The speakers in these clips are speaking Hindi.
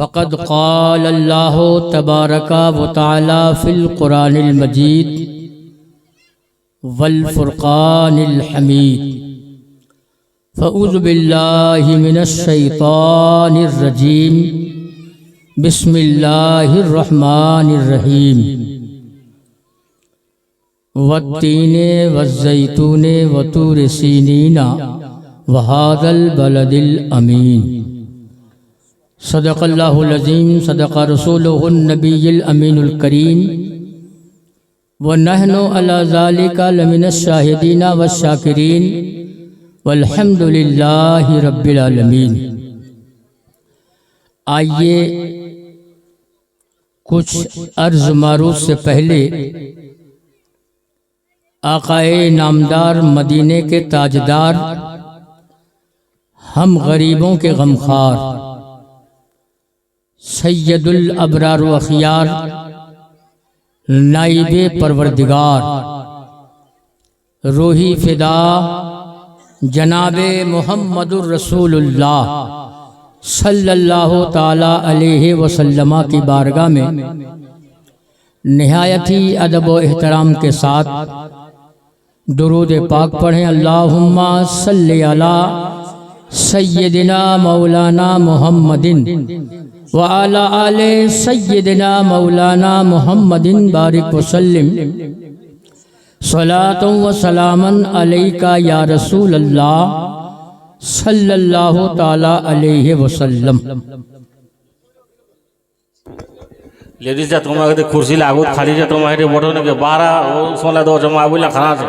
फ़क़द क़ाल अल्लाहु तबारक व तआला फ़िल क़ुरानिल मजीद वल फ़ुरक़ानिल हमीद। फ़अऊज़ु बिल्लाहि मिनश शैतानिर रजीम। बिस्मिल्लाहिर रहमानिर रहीम। वत्तीने वज़्ज़ैतूने वतूर सीनीना वहाज़ल बलदिल अमीन। सदक़ल्लाहुल अज़ीम। सदक़ रसूलुहुन नबिय्युल अमीनुल करीम। व नहनु अला ज़ालिका लमिनश शाहिदीना वश्शाकिरीन वल्हम्दुलिल्लाहि रब्बिल आलमीन। आइए कुछ अर्ज़ मारूफ़ से पहले आक़ाए नामदार मदीने के ताजदार, हम गरीबों के गमखार, सैयदुल अबरार व अख़ियार, नाइबे परवरदिगार, रूही फ़िदा जनाबे मुहम्मदुर रसूलुल्लाह सल्लल्लाहु ताला अलैहि वसल्लम की बारगाह में निहायत ही अदब व एहतराम के साथ दुरूद पाक पढ़ें। अल्लाहुम्मा सल्लि अला सय्यदिना मौलाना मुहम्मदिन व अला आले सय्यदिना मौलाना मुहम्मदिन बारिक वसल्लिम सलातुन व सलामन अलैका या रसूल अल्लाह सल्लल्लाहु ताला अलैहि वसल्लम। लेडीज जा तुम्हारे कुर्सी लागू खाली जा तुम्हारे बोटो ने के 12 16 दो जमा बोला खाना से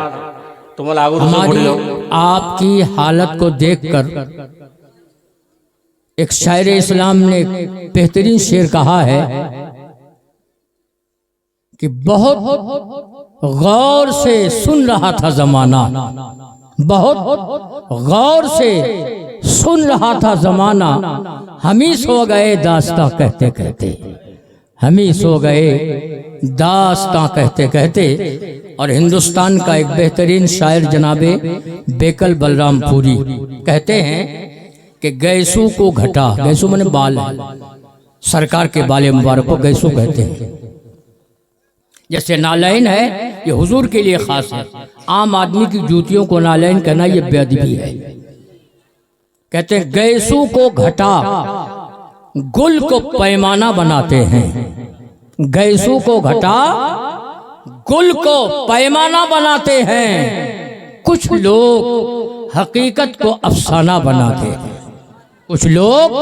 तुम लागू हमारी आपकी हालत को देखकर एक शायर इस्लाम ने बेहतरीन शेर कहा है कि बहुत गौर से सुन रहा था जमाना, बहुत गौर से सुन रहा था जमाना, हम ही सो गए दास्तां कहते कहते, हम ही सो गए दास्तां कहते कहते। और हिंदुस्तान का एक बेहतरीन शायर जनाबे बेकल बलरामपुरी कहते हैं कि गैसू को घटा, गैसू माने बाल है, सरकार के बाले मुबारक को गैसू कहते हैं। जैसे नालैन है ये हुजूर के लिए खास है, आम आदमी की जूतियों को नालैन कहना ये बेअदबी है। कहते हैं गैसू को घटा गुल को पैमाना बनाते हैं, गैसू को घटा गुल को पैमाना बनाते हैं। कुछ लोग हकीकत को अफसाना बनाते हैं, कुछ लोग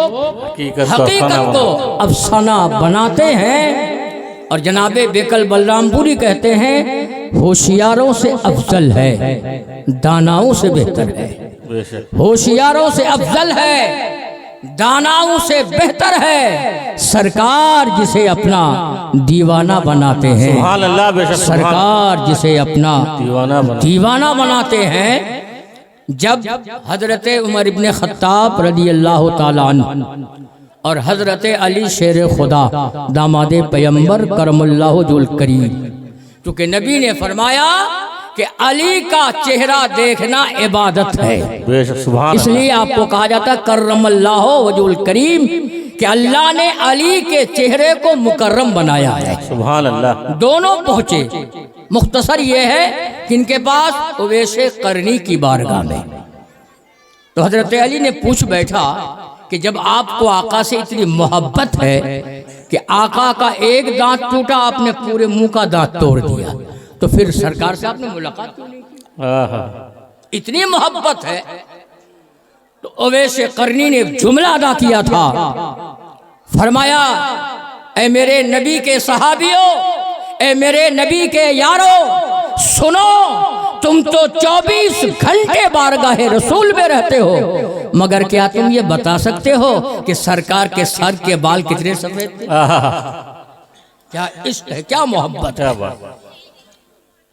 हकीकत को अफसाना बनाते हैं। और जनाबे बेकल बलरामपुरी कहते हैं होशियारों से अफजल है, दानाओं से बेहतर है। होशियारों से अफजल है, दानाओं से बेहतर है सरकार जिसे अपना दीवाना बनाते हैं। सुभान अल्लाह। सरकार जिसे अपना दीवाना बनाते हैं। जब हजरत उमर इब्ने खत्ताब रदी अल्लाह ताला अन्हु और हजरत अली शेर खुदा दामादे पैगंबर करमुल्लाहु जुल करीम, क्योंकि नबी ने फरमाया कि अली का चेहरा देखना इबादत है, इसलिए आपको कहा जाता करमल्लाहु वजुल करीम कि अल्लाह ने अली के चेहरे को मुकर्रम बनाया है। सुभान अल्लाह। दोनों पहुंचे। मुख्तसर ये है कि इनके पास उवैसे करनी की बारगाह में तो हजरत अली ने पूछ बैठा कि जब आपको आका से इतनी मोहब्बत है कि आका का एक दांत टूटा आपने पूरे मुंह का दांत तोड़ दिया, तो फिर सरकार से आपने मुलाकात क्यों नहीं की? इतनी मोहब्बत है। तो अवैसे करनी ने जुमला अदा किया था, फरमाया ए मेरे नबी के सहाबियों, ए मेरे नबी के यारो, सुनो तुम तो 24 घंटे बारगाहे रसूल में रहते हो, मगर क्या तुम ये बता सकते हो कि सरकार के सर के बाल कितने सफेद थे? क्या इश्क है, क्या मोहब्बत है।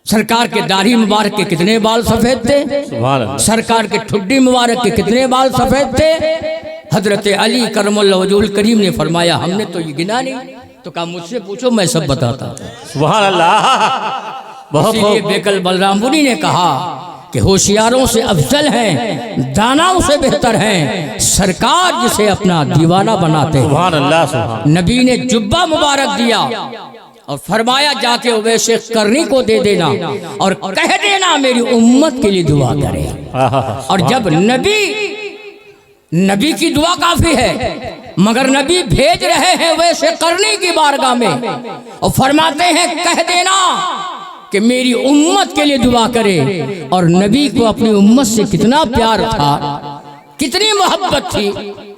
सरकार के दाढ़ी मुबारक के कितने बाल सफेद थे, सरकार के ठुड्डी मुबारक के कितने बाल सफेद थे। हजरत अली करमुल्लाहु वजुल करीम ने फरमाया हमने तो ये गिना नहीं। तो कहा मुझसे पूछो मैं सब बताता हूँ। सुभान अल्लाह। इसीलिए बेकल बलरामपुरी ने कहा कि होशियारों से अफजल हैं, दानाओं से बेहतर हैं सरकार जिसे अपना दीवाना बनाते हैं। सुभान अल्लाह, सुभान। नबी ने जुब्बा मुबारक दिया और फरमाया जाके वैसे करनी को दे देना और कह देना मेरी उम्मत के लिए दुआ करे। और जब नबी की दुआ काफी है, मगर नबी भेज रहे हैं वैसे करनी की बारगाह में और फरमाते हैं कह देना कि मेरी उम्मत के लिए दुआ करे। और नबी को अपनी उम्मत से कितना प्यार था, कितनी मोहब्बत थी,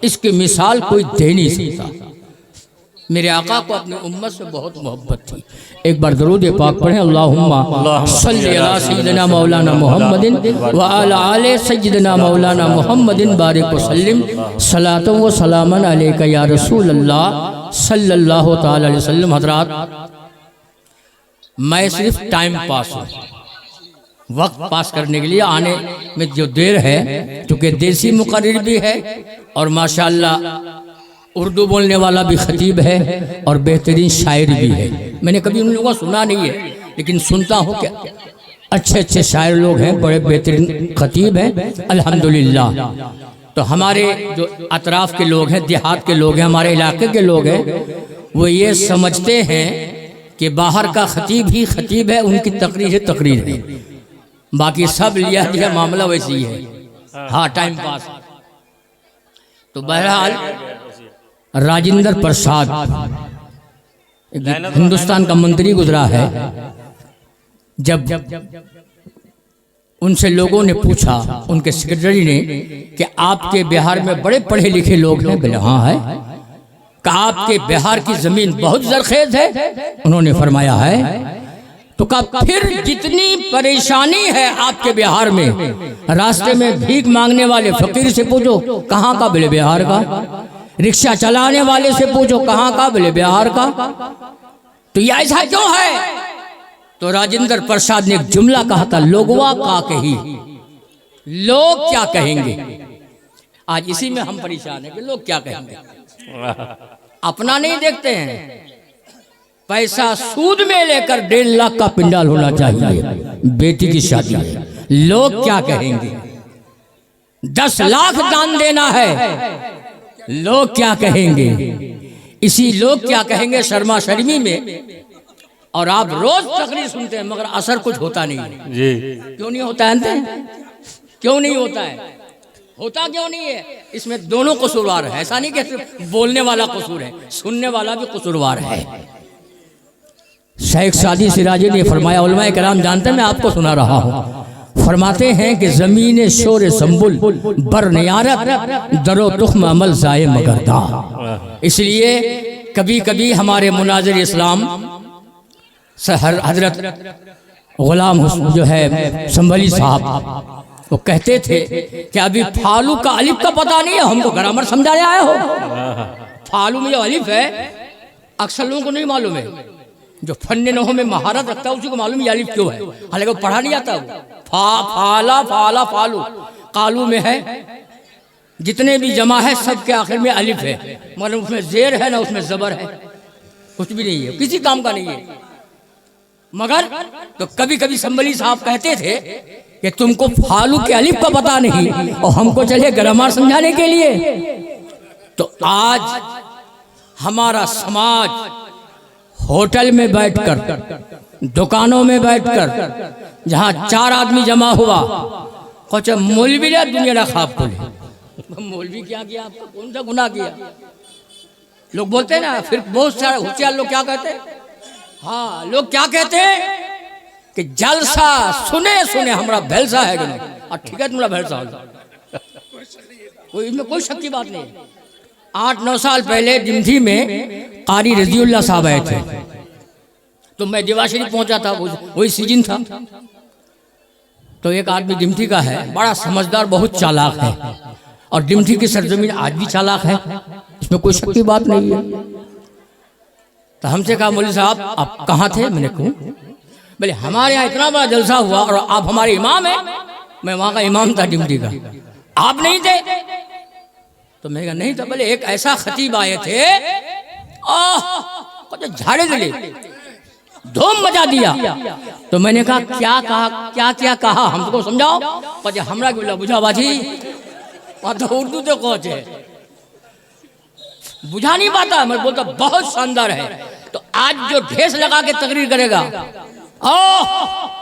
इसकी मिसाल कोई दे नहीं सकता। मेरे आका को अपनी उम्मत से बहुत मोहब्बत थी। एक बार दरूद पाक पढ़ें, अल्लाहुम्मा सल्ली अला सय्यिदना मौलाना मुहम्मदिन व अला आले सय्यिदना मौलाना मुहम्मदिन बारिक व सल्लिम सलातन व सलामन अलैका या रसूल अल्लाह सल्लल्लाहु तआला अलैहि वसल्लम। हज़रात, मैं सिर्फ टाइम पास हूँ, वक्त पास करने के लिए आने में जो देर है, क्योंकि देसी मुकर्रिर भी है और माशाअल्लाह उर्दू बोलने वाला भी खतीब है और बेहतरीन शायर भी है। मैंने कभी उन लोगों को सुना नहीं है, लेकिन सुनता हूँ कि अच्छे अच्छे शायर लोग हैं, बड़े बेहतरीन खतीब हैं अल्हम्दुलिल्लाह। तो हमारे जो अतराफ़ के लोग हैं, देहात के लोग हैं, हमारे इलाके के लोग हैं, वो ये समझते हैं कि बाहर का खतीब ही खतीब है, उनकी तकरीर है, बाकी सब लिया दिया मामला वैसे ही है। हाँ, टाइम पास। तो बहरहाल राजेंद्र प्रसाद हिंदुस्तान का मंत्री गुजरा है, जब उनसे लोगों ने पूछा, उनके सेक्रेटरी ने, कि आपके बिहार में बड़े पढ़े लिखे लोग हैं? बोले हाँ है। कहा आपके बिहार की जमीन बहुत जरखेज है? उन्होंने फरमाया है। तो कहा फिर जितनी परेशानी है आपके बिहार में, रास्ते में भीख मांगने वाले फकीर से पूछो कहाँ का? बोले बिहार का। रिक्शा चलाने वाले से पूछो कहाँ का? बोले बिहार का। तो ये ऐसा क्यों है? तो राजेंद्र प्रसाद ने एक जुमला कहा था, लोगवा का कही, लोग क्या कहेंगे। आज इसी में हम परेशान हैं कि लोग क्या कहेंगे, अपना नहीं देखते हैं। पैसा सूद में लेकर 1.5 लाख का पिंडाल होना चाहिए, बेटी की शादी है, लोग क्या कहेंगे। 10 लाख दान देना है, लोग क्या कहेंगे। इसी लोग क्या कहेंगे शर्मा शर्मी में और आप रोज तकरीर सुनते हैं, मगर असर कुछ होता नहीं है जी। क्यों नहीं होता है? क्यों नहीं होता है? होता क्यों नहीं है? इसमें दोनों कसूरवार है। ऐसा नहीं कि सिर्फ बोलने वाला कसूर है, सुनने वाला भी कसूरवार है। शेख सादी सिराजी ने फरमाया, उलमाए कराम जानते हैं, मैं आपको सुना रहा हूँ, फरमाते हैं कि जमीन शोर संबुल बर नियारत दरो तुख्म अमल जाए मगरदा। इसलिए कभी कभी हमारे मुनाजिर इस्लाम हजरत गुलाम जो है संभली साहब, वो कहते थे कि अभी फालू का अलिफ का पता नहीं है, हमको ग्रामर समझाने आए हो। फालू में जो अलिफ है अक्सर लोगों को नहीं मालूम है, जो फन्ने नहो में महारत रखता है उसी को मालूम ये अलिफ क्यों है, हालांकि वो पढ़ा नहीं आता। फाला फाला फालू कालू में है, जितने भी जमा है सब के आखिर में अलिफ है, मगर उसमें जेर है ना उसमें जबर है, कुछ भी नहीं है, किसी काम का नहीं है। मगर तो कभी कभी संभली साहब कहते थे कि तुमको फालू के अलिफ का पता नहीं और हमको चले ग्रामर समझाने के लिए। तो आज हमारा समाज होटल में बैठकर, दुकानों में बैठकर, जहाँ 4 आदमी जमा हुआ, कुछ मौलवी ने दुनिया ना खाब खोले। मौलवी क्या किया आपका, कौन सा गुनाह किया? लोग बोलते हैं ना, फिर बहुत सारे होशियार लोग क्या कहते हैं, हाँ लोग क्या कहते हैं कि जलसा सुने सुने हमारा भैलसा है कि नहीं, और ठीक है तुम्हारा भैलसा हो, कोई इसमें कोई शक की बात नहीं है। 8-9 साल पहले डिमठी में कारी रजीउल्लाह साहब आए थे, तो मैं देवा शरीफ पहुंचा था, वही सीजन था। तो एक आदमी डिमठी का है, बड़ा समझदार, बहुत चालाक है, और डिमठी की सरजमीन आज भी चालाक है, इसमें कोई शक की बात नहीं है। तो हमसे कहा मौलवी साहब आप कहाँ थे? मैंने कहा बोले हमारे यहाँ इतना बड़ा जलसा हुआ और आप हमारे इमाम हैं। मैं वहाँ का इमाम था डिमठी का, आप नहीं थे? तो मैं कहा नहीं था। बोले एक ऐसा खतीब आए थे, झाड़े दिले धूम मचा दिया। तो मैंने कहा क्या कहा, क्या क्या कहा हमको समझाओ। पर हमरा बोला बुझा बाजी, तो उर्दू तो कौच है, बुझा नहीं पाता। मैं बोलता बहुत शानदार है। तो आज जो ढेस लगा के तकरीर करेगा,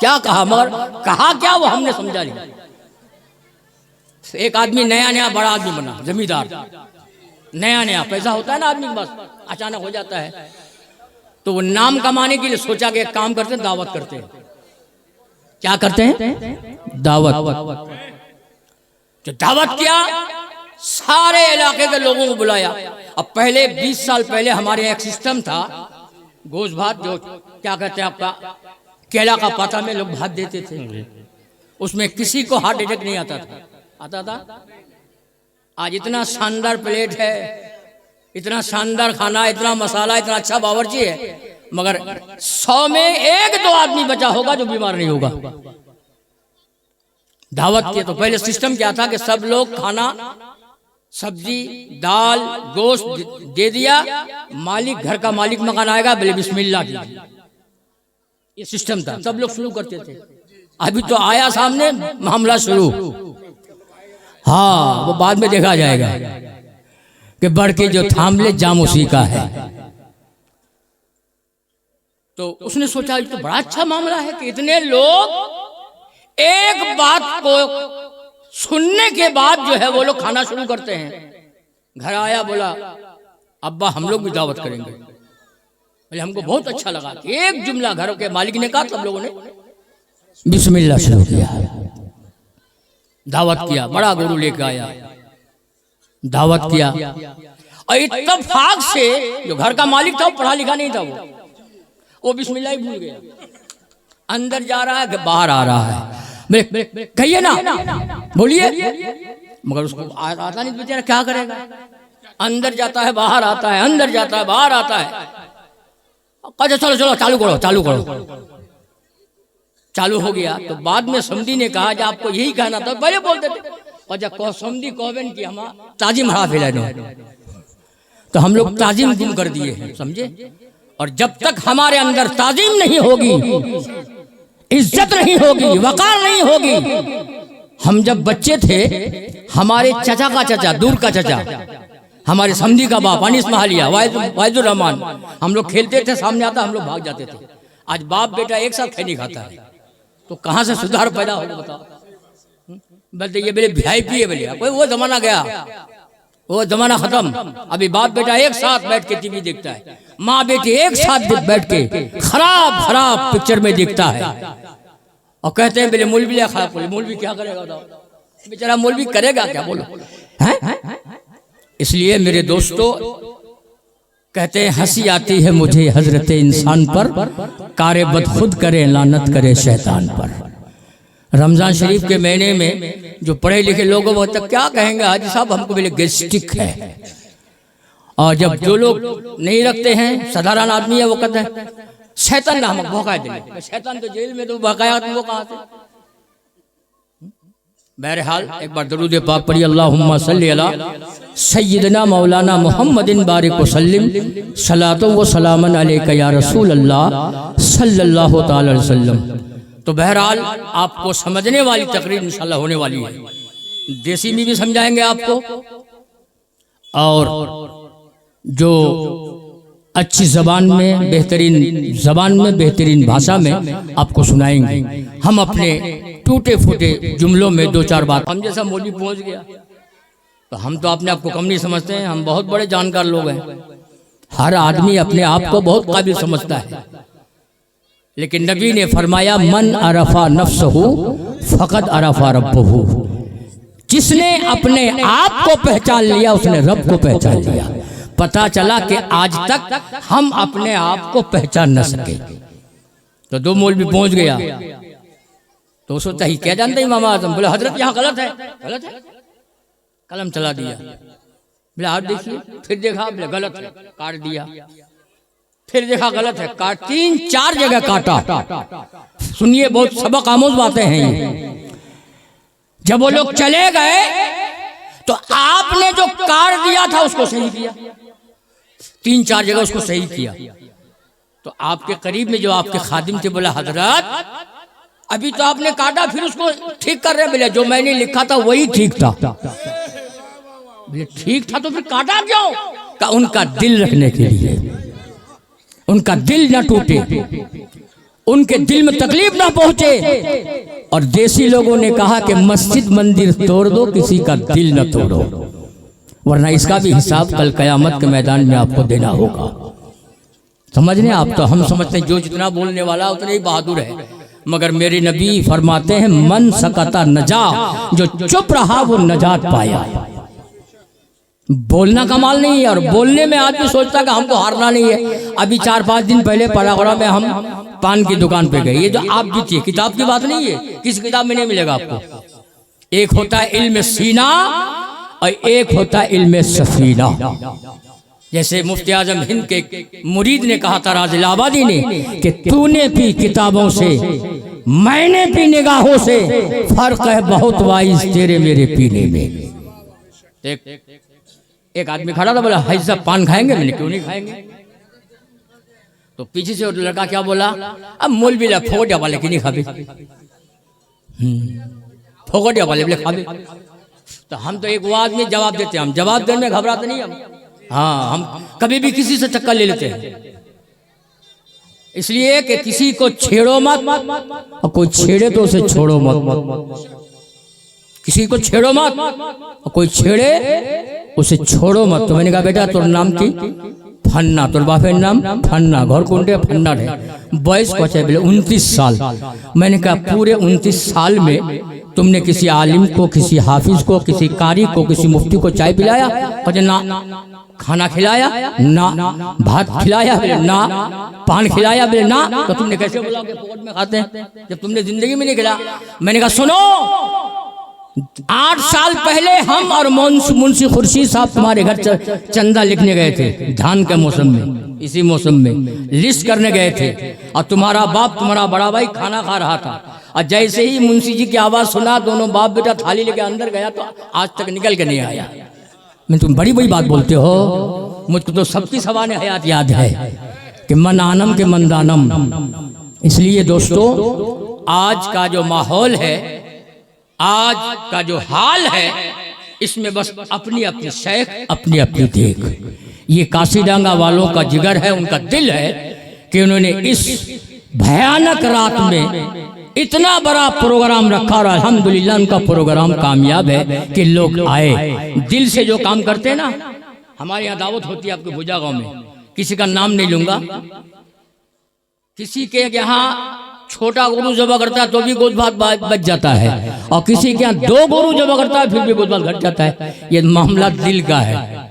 क्या कहा, मगर कहा क्या वो हमने समझा नहीं। एक आदमी नया नया बड़ा आदमी बना, जमींदार, नया नया पैसा होता है ना आदमी के पास, अचानक हो जाता है। तो वो नाम कमाने के लिए सोचा कि एक काम करते हैं, दावत करते हैं। क्या करते हैं? दावत। जो दावत किया, सारे इलाके के लोगों को बुलाया। अब पहले 20 साल पहले हमारे यहाँ एक सिस्टम था, गोश्त भात, जो क्या कहते हैं आपका केला का पाता में लोग भात देते थे, उसमें किसी को हार्ट अटैक नहीं आता था। आता था? आज इतना शानदार प्लेट है, इतना शानदार खाना, इतना मसाला, इतना अच्छा बावर्ची है, मगर 100 में 1-2 आदमी बचा होगा जो बीमार नहीं होगा। दावत के तो पहले सिस्टम क्या था कि सब लोग खाना, सब्जी, दाल, गोश्त दे दिया, मालिक, घर का मालिक मकान आएगा, बोले बिस्मिल्लाह कीजिए। ये सिस्टम था, सब लोग शुरू करते थे। अभी तो आया सामने मामला शुरू। हाँ, वो बाद में देखा जाएगा कि बढ़ के जो थाम ले जाम उसी का है। तो उसने सोचा ये तो बड़ा अच्छा मामला है कि इतने लोग एक बात को सुनने के बाद जो है वो लोग खाना शुरू करते हैं। घर आया, बोला अब्बा हम लोग भी दावत करेंगे। बोले हमको बहुत अच्छा लगा। एक जुमला घर के मालिक ने कहा, सब लोगों ने बिस्मिल्लाह शुरू किया, दावत किया। बड़ा गुरु लेकर आया, दावत किया। और इत्तेफाक से जो घर का मालिक था वो पढ़ा लिखा नहीं था, वो बिस्मिल्लाह ही भूल गया। अंदर जा रहा है, बाहर आ रहा है, कहिए ना, बोलिए, मगर उसको आता नहीं, बेचारा क्या करेगा। अंदर जाता है, बाहर आता है, अंदर जाता है, बाहर आता है। अच्छा चलो चलो चालू करो, चालू करो। चालू हो गया। तो बाद में समधी ने कहा कि आपको यही कहना था, पहले बोलते थे। और जब समधी कहबेन की हम ताजिम हरा फैला, तो हम लोग ताजिम गुम कर दिए हैं, समझे। और जब तक हमारे अंदर ताजिम नहीं होगी, इज्जत नहीं होगी, वकार नहीं होगी। हम जब बच्चे थे, हमारे चाचा का चाचा, दूर का चाचा, हमारे समधी का बाप अनीस महालिया, वाहिदुर रहमान, हम लोग खेलते थे, सामने आता हम लोग भाग जाते थे। आज बाप बेटा एक साथ खैनी खाता है, तो कहां से सुधार पैदा होगा बताओ। बोलते ये बोले VIP है, बोले वो जमाना गया, वो जमाना खत्म। अभी बाप बेटा एक साथ बैठ के टीवी देखता है, माँ बेटी एक साथ बैठ के खराब खराब पिक्चर में देखता है। और कहते हैं बोले मौलवी खराब, बोले मौलवी क्या करेगा बताओ, बेचारा मौलवी करेगा क्या, बोलो हैं। इसलिए मेरे दोस्तों, कहते हैं हंसी आती है मुझे हजरत इंसान पर, कारे बद खुद करे लानत करे शैतान पर। रमजान शरीफ के महीने में जो पढ़े लिखे लोगों को तक क्या कहेंगे, हाजी साहब हमको बोले गैस्ट्रिक है। और जब जो लोग नहीं रखते हैं, साधारण आदमी है, वो कहते हैं शैतान नामक भौकाए दिले। शैतान तो जेल में तो भौकाया, तुम वो कहाँ से। बहरहाल एक बार दरूद पाक पढ़ी, अल्लाहुम्मा सल्ली अला सय्यदना मौलाना मुहम्मदिन बारिक वसल्लिम सलातो व सलामन अलैका या रसूल अल्लाह सल्लल्लाहु तआला अलैहि वसल्लम। तो बहरहाल आपको समझने वाली तकरीर इंशाल्लाह होने वाली है। देसी में भी समझाएंगे आपको, और जो अच्छी जबान में, बेहतरीन जबान में, बेहतरीन भाषा में आपको सुनाएंगे। हम अपने टूटे फूटे जुमलों में 2-4 बात, हम जैसा मौलवी पहुंच गया तो हम तो अपने आप को कम नहीं समझते हैं, हम बहुत बड़े जानकार लोग हैं। हर आदमी अपने आप को बहुत काबिल समझता है, लेकिन नबी ने फरमाया मन अरफा नफ्सहु फकद अरफा रब्बहु। जिसने अपने आप को पहचान लिया उसने रब को पहचान लिया। पता चला कि आज तक हम अपने आप को पहचान न सके। तो 2 मौलवी पहुंच गया तो सोचता ही क्या जानते इमाम आजम, बोले हजरत यहाँ गलत है, गलत है, कलम चला दिया। बोले आप देखिए, फिर देखा, बोले गलत है, काट दिया। फिर देखा गलत है, काट 3-4 जगह काटा। सुनिए, बहुत सबक आमोज बातें हैं ये। जब वो लोग चले गए तो आपने जो काट दिया था उसको सही किया, 3-4 जगह उसको सही किया। तो आपके करीब में जो आपके खादिम थे बोला हजरत अभी तो आपने काटा फिर उसको ठीक कर रहे हैं। बोले जो मैंने लिखा था वही ठीक था। बोले ठीक था तो फिर काटा क्यों? का उनका दिल रखने के लिए, उनका दिल न टूटे, उनके दिल में तकलीफ ना पहुंचे। और देसी लोगों ने कहा कि मस्जिद मंदिर तोड़ दो, किसी का दिल न तोड़ो, वरना इसका भी हिसाब कल कयामत के मैदान में आपको देना होगा। समझने आप? तो हम समझते हैं जो जितना बोलने वाला उतना ही बहादुर है, मगर मेरे नबी फरमाते हैं मन सकता नजा, जो चुप रहा वो नजात पाया। बोलना कमाल नहीं है, और बोलने में आदमी सोचता कि हमको हारना नहीं है। अभी 4-5 दिन पहले पड़ागड़ा में हम पान की दुकान पे गए। ये जो आप जीतिए किताब की बात नहीं है, किसी किताब में नहीं मिलेगा आपको। एक होता है इल्म सीना और एक होता है इल्म सफीना। जैसे मुफ्ती आजम हिंद के मुरीद ने कहा था राज इलाहाबादी ने कि तूने पी किताबों से, मैंने पी निगाहों से, फर्क है बहुत वाइज तेरे मेरे पीने में। एक आदमी खड़ा था, बोला भाई साहब पान खाएंगे? मैंने क्यों नहीं खाएंगे। तो पीछे से लड़का क्या बोला, अब मौलवी फोड़ वाले की नहीं खाबे, फोगटिया वाले बोले खाबे। तो हम तो एक वो आदमी जवाब देते हैं, हम जवाब देने में घबराते नहीं हम। हाँ, हम कभी भी किसी से चक्कर ले लेते हैं, इसलिए कि किसी को छेड़ो मत, और कोई छेड़े तो उसे छोड़ो मत। किसी को छेड़ो मत और कोई छेड़े उसे छोड़ो मत। तो मैंने कहा बेटा तोर नाम की? फन्ना। तोर बापे नाम? फन्ना। घर कुंडे फन्ना है। बॉयस को बोले 29 साल। मैंने कहा पूरे 29 साल में तुमने किसी आलिम को, किसी हाफिज को, किसी कारी को, किसी मुफ्ती को चाय पिलाया? कहते ना। खाना खिलाया? ना। भात खिलाया? ना। पान खिलाया? ना। तो तुमने कैसे बोला कि फोकट में खाते हैं जब तुमने जिंदगी में नहीं खिलाया? मैंने कहा सुनो, 8 साल पहले हम और मुंशी खुर्शीद साहब तुम्हारे घर चंदा लिखने गए थे, धान के मौसम में, इसी मौसम में लिस्ट करने गए थे, और तुम्हारा बाप, तुम्हारा बड़ा भाई खाना खा रहा था, और जैसे ही मुंशी जी की आवाज सुना, दोनों बाप बेटा थाली लेके अंदर गया तो आज तक निकल के नहीं आया। मैं तुम बड़ी बड़ी बात बोलते हो, मुझको तो सबकी सवाने हयात याद है कि मन आनम के मन दानम। इसलिए दोस्तों आज का जो माहौल है, आज का जो हाल है, इसमें बस अपनी अपनी शेख, अपनी अपनी देख। ये काशीडांगा वालों का जिगर है, उनका दिल है कि उन्होंने इस भयानक रात में इतना बड़ा प्रोग्राम रखा, और अल्हम्दुलिल्लाह उनका प्रोग्राम कामयाब है कि लोग आए। दिल से जो काम करते हैं ना, हमारे यहाँ दावत होती है आपके भुजा गांव में, किसी का नाम नहीं लूंगा, किसी के यहाँ छोटा गुरु जबा करता है तो भी गोद भात बच जाता है, और किसी के यहाँ 2 गुरु जबा करता है फिर भी गोद भात घट जाता है। ये मामला दिल का है,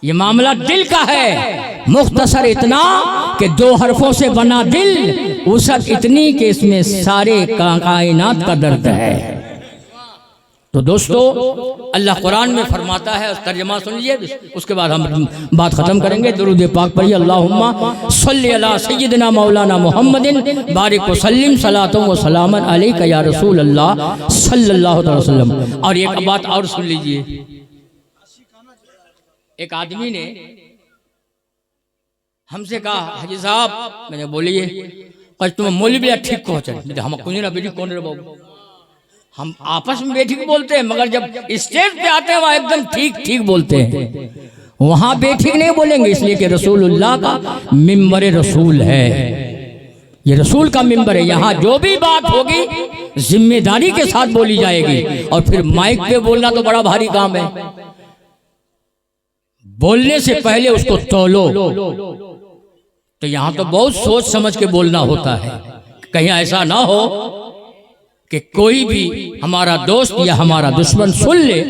ये मामला दिल का है। मुख्तसर इतना कि 2 हरफों से बना दिल, वसअत इतनी कि इसमें सारे कायनात का दर्द है। तो दोस्तों अल्लाह कुरान में फरमाता है, तर्जमा सुन लीजिए, उसके बाद हम बात खत्म करेंगे। दुरूद पाक पढ़िए, अल्लाहुम्मा सल्ली अला सय्यिदिना मौलाना मुहम्मदिन बारिक व सल्लिम सलातुम व सलामन अलैका या रसूल अल्लाह सल्लल्लाहु अलैहि वसल्लम। और एक बात और सुन लीजिए, एक आदमी ने हमसे कहा हाजी साहब, मैंने बोलिए, तुम मौलवी ठीक को चल, हम कुछ ना बेटी कौन रे बाबू, हम आपस में बेठीक बोलते हैं, मगर जब स्टेज पे आते हैं वहां एकदम ठीक ठीक बोलते हैं, वहां बेठीक नहीं बोलेंगे, इसलिए कि रसूलुल्लाह का मिंबर रसूल है, ये रसूल का मिंबर है। यहाँ जो भी बात होगी जिम्मेदारी के साथ बोली जाएगी, और फिर माइक पे बोलना तो बड़ा भारी काम है, बोलने से पहले उसको तोलो। तो यहाँ तो बहुत सोच समझ के बोलना होता है, कहीं ऐसा ना हो कि कोई भी हमारा दोस्त या हमारा दुश्मन सुन ले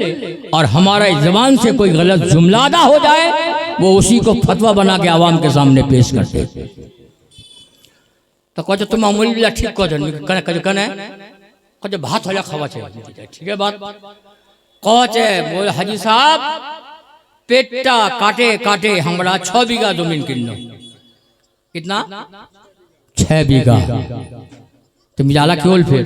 और हमारा जबान से कोई गलत जुमला अदा हो जाए, वो उसी को फतवा बना के आवाम के सामने पेश कर दे। तो कहो तुम अमूल ठीक कहो भात हो खावा चाहिए, ठीक है बात कहे बोले हाजी साहब पेटा काटे काटे हमारा 6 बीघा जमीन किनो, कितना 6 बीघा। तो मिला क्यों फिर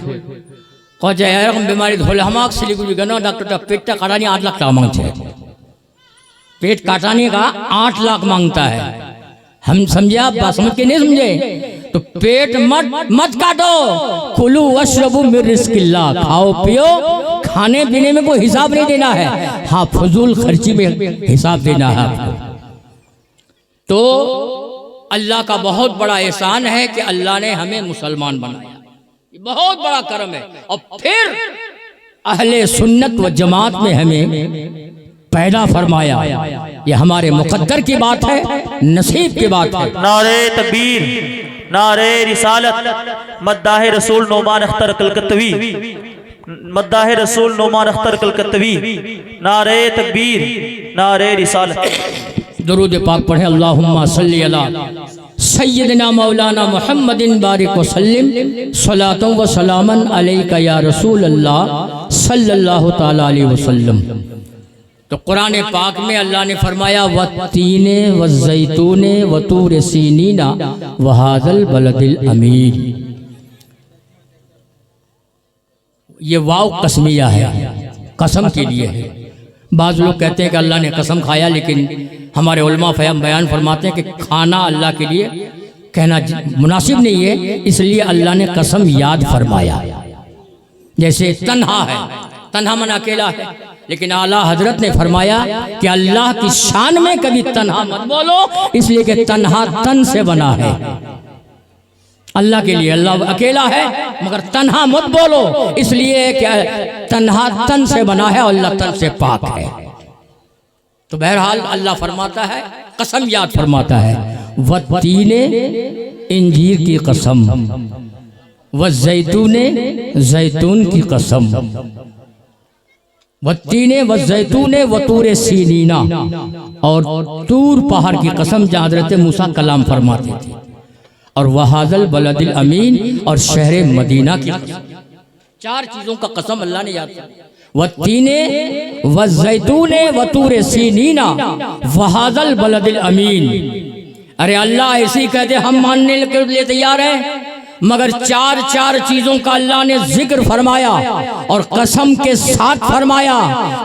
कह जाए एरकम बीमारी धोले हम सिलीगुड़ी गए डॉक्टर पेटटा काटाने 8 लाख टाका मांगते हैं, पेट काटाने का 8 लाख मांगता है। हम समझे, आप बात समझ के नहीं समझे तो पेट मत काटो। कुलू वशरबू मिन रिज़्क़िल्लाह, खाओ पियो, खाने पीने में कोई हिसाब नहीं देना है, हाँ फजूल खर्ची में हिसाब देना है आपको। तो अल्लाह का बहुत बड़ा एहसान है कि अल्लाह ने हमें मुसलमान बनाया, ये बहुत बड़ा करम है। और फिर अहले सुन्नत व जमात में हमें पैदा फरमाया, ये हमारे मुकद्दर की बात है, नसीब की बात है। नारे तकबीर, नारे रिसालत, मद्दाह रसूल नोमान अख्तर कलकत्तवी, मद्दाह रसूल नोमान अख्तर कलकत्तवी, नारे तकबीर, नारे रिसालत। दुरूद पाक पढ़े, अल्लाहुम्मा सल्ली अला सय्यदना मौलाना मुहम्मदिन बारिक व सल्लिम सलातन व सलामन अलैका या रसूल अल्लाह सल्लल्लाहु तआला अलैहि वसल्लम। तो कुरान पाक में अल्लाह ने फरमाया वत्तीने वज़ैतूने वतूर सीनीना वहाज़ल बलदिल अमीन। ये वाव कसमिया है, कसम के लिए है। बाज़ लोग कहते हैं कि अल्लाह ने कसम खाया, लेकिन हमारे उलमा बयान फरमाते हैं कि खाना अल्लाह के लिए कहना मुनासिब नहीं है, इसलिए अल्लाह ने कसम याद फरमाया। जैसे तन्हा है, तन्हा मन अकेला है, लेकिन आला हजरत ने फरमाया कि अल्लाह की शान में कभी तन्हा मत बोलो, इसलिए कि तन्हा तन से बना है। अल्लाह के लिए अल्लाह अकेला है, मगर तन्हा मत बोलो, इसलिए कि तन्हा तन से बना है और अल्लाह तन से पाक है। तो बहरहाल अल्लाह फरमाता है, कसम याद फरमाता है, वत्तीने इंजीर की कसम, वज़ैतूने जैतून की कसम, वत्तीने वज़ैतूने वतूर सीनीना, और तूर पहाड़ की कसम जहाँ हज़रत मूसा कलाम फरमाते थे, और वहाज़ल बलदिल अमीन, और शहर मदीना की कसम। चार चीज़ों का कसम अल्लाह ने याद किया, वत्तीने वज़ैतूने वतूर सीनीना वहाज़ल बलदिल अमीन। अरे अल्लाह ऐसी कहते हम मानने के लिए तैयार हैं, मगर चार चार चीजों का अल्लाह ने जिक्र फरमाया और कसम के साथ फरमाया।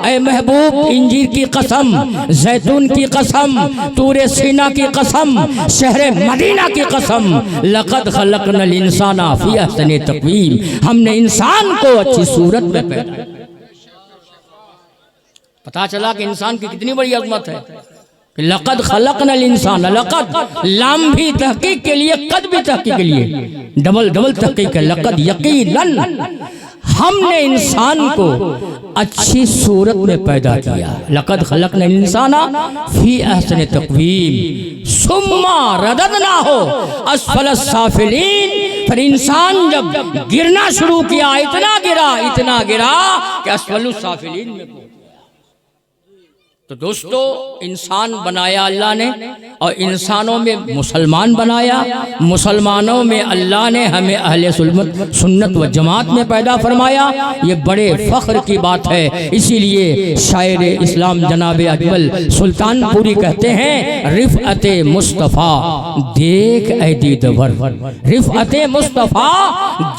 ऐ महबूब, इंजीर की कसम, जैतून की कसम, तूरे सीना की कसम, शहर मदीना की कसम, लक़द खलक़नल इंसाना फ़ी अहसनि तक़वीम, हमने इंसान को अच्छी सूरत में पैदा। पता चला कि इंसान की कितनी बड़ी अज़मत है। लक़द खलक़नल इंसान, लक़द लाम भी तहक़ीक़ के लिए, कद भी तहक़ीक़ के लिए, डबल डबल तहक़ीक़ है। लक़द यक़ीनन हमने इंसान को अच्छी सूरत में पैदा किया। लक़द खलक़नल इंसाना फ़ी अहसनि तक़वीम सुम्मा रददनाहु अस्फ़ल साफ़िलीन। फिर इंसान जब गिरना शुरू किया, इतना गिरा कि अस्फ़ल साफ़िलीन में। तो दोस्तों, इंसान बनाया अल्लाह ने और इंसानों में मुसलमान बनाया, मुसलमानों में अल्लाह ने हमें अहले सुन्नत व जमात में पैदा फरमाया। ये बड़े फ़ख्र की बात है। इसीलिए शायर इस्लाम जनाब अकबल सुल्तानपुरी कहते हैं, रिफ़अते मुस्तफ़ा देख ऐ दीदवर, रिफ़अते मुस्तफ़ा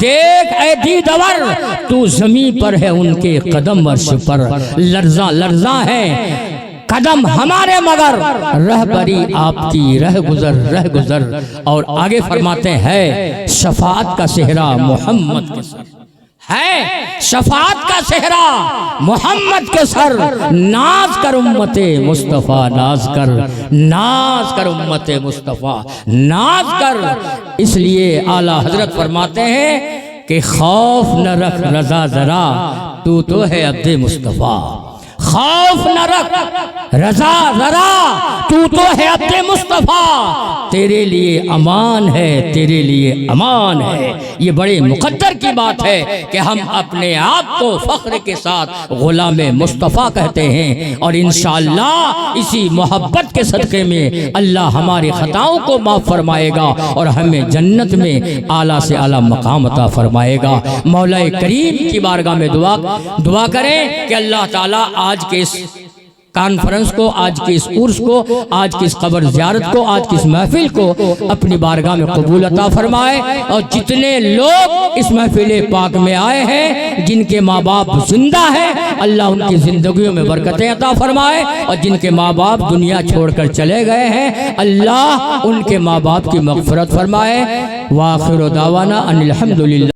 देख ऐ दीदवर, तू ज़मीं पर है उनके कदम अर्श पर, लर्ज़ा लर्ज़ा है कदम हमारे मगर रहबरी आपकी रह गुजर। और आगे फरमाते हैं, शफाअत का सेहरा मोहम्मद के सर है, शफाअत का सेहरा मोहम्मद के सर, नाज कर उम्मते मुस्तफ़ा, नाज कर उम्मते मुस्तफ़ा, नाज कर। इसलिए आला हजरत फरमाते हैं कि खौफ न रख रजा जरा, तू तो है अब्दे मुस्तफ़ा। खौफ न रख रजा जरा, तू तो है अब्दे मुस्तफ़ा, तेरे लिए अमान है, तेरे लिए अमान है। ये बड़े मुकद्दर की बात है कि हम अपने आप को फ़ख्र के साथ गुलाम मुस्तफ़ा कहते हैं। और इंशाअल्लाह इसी मोहब्बत के सदक़े में अल्लाह हमारी ख़ताओं को माफ़ फरमाएगा और हमें जन्नत में आला से आला मकाम अता फरमाएगा। मौला करीम की बारगाह में दुआ करें कि अल्लाह ताला आज के इस कॉन्फ्रेंस को, आज की इस उर्स को, आज की इस कब्र ज़ियारत को, आज की इस महफिल को अपनी बारगाह में कबूल अता फरमाए। और जितने लोग इस महफिल पाक में आए हैं, जिनके माँ बाप जिंदा है, अल्लाह उनकी ज़िंदगियों में बरकतें अता फरमाए। और जिनके माँ बाप दुनिया छोड़कर चले गए हैं, अल्लाह उनके माँ बाप की मग़फ़िरत फरमाए। व आखिर दावाना अनिल हम्दुलिल्लाह।